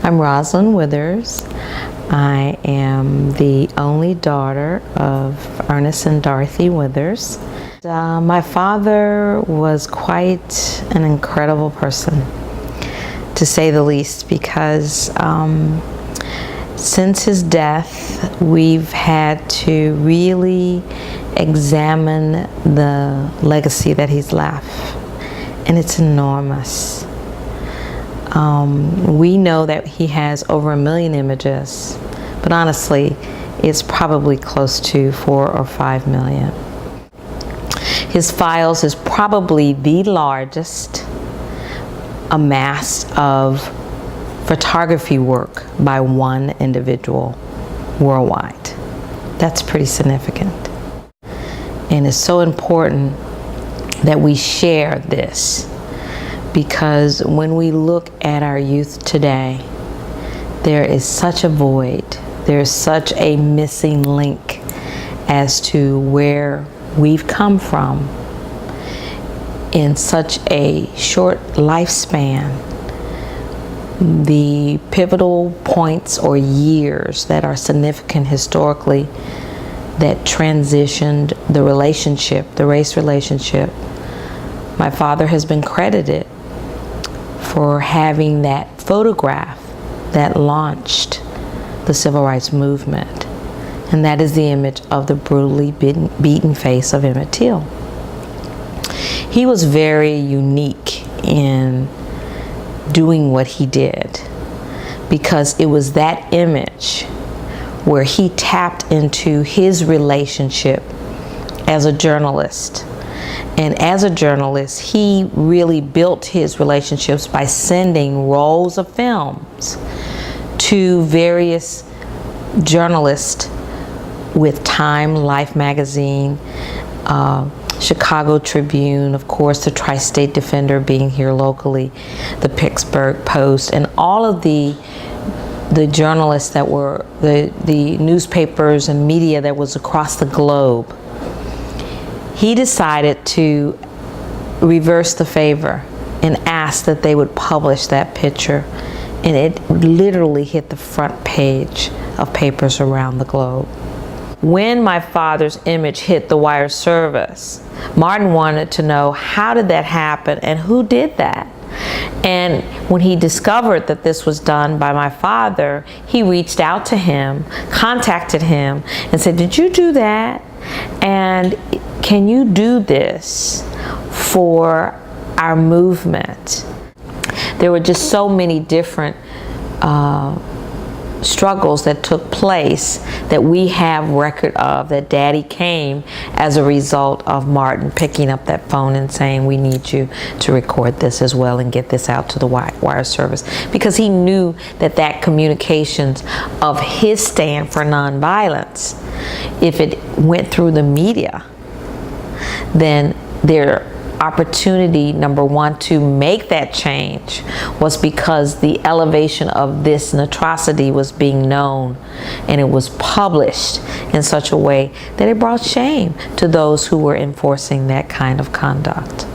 I'm Rosalind Withers. I am the only daughter of Ernest and Dorothy Withers. My father was quite an incredible person, to say the least, because since his death, we've had to really examine the legacy that he's left, and it's enormous. We know that he has over 1 million images, but honestly, it's probably close to 4 or 5 million. His files is probably the largest amassed of photography work by one individual worldwide. That's pretty significant. And it's so important that we share this, because when we look at our youth today, there is such a void, there's such a missing link as to where we've come from in such a short lifespan. The pivotal points or years that are significant historically that transitioned the relationship, the race relationship. My father has been credited for having that photograph that launched the civil rights movement. And that is the image of the brutally beaten face of Emmett Till. He was very unique in doing what he did, because it was that image where he tapped into his relationship as a journalist. And as a journalist, he really built his relationships by sending rolls of films to various journalists with Time, Life magazine, Chicago Tribune, of course, the Tri-State Defender being here locally, the Pittsburgh Post, and all of the journalists that were, the newspapers and media that was across the globe. He decided to reverse the favor and ask that they would publish that picture, and it literally hit the front page of papers around the globe. When my father's image hit the wire service, Martin wanted to know, how did that happen and who did that? And when he discovered that this was done by my father, he reached out to him, contacted him, and said, "Did you do that? And can you do this for our movement?" There were just so many different struggles that took place that we have record of, that Daddy came as a result of Martin picking up that phone and saying, "We need you to record this as well and get this out to the wire service," because he knew that that communications of his stand for nonviolence, if it went through the media, then their opportunity, number one, to make that change was because the elevation of this atrocity was being known, and it was published in such a way that it brought shame to those who were enforcing that kind of conduct.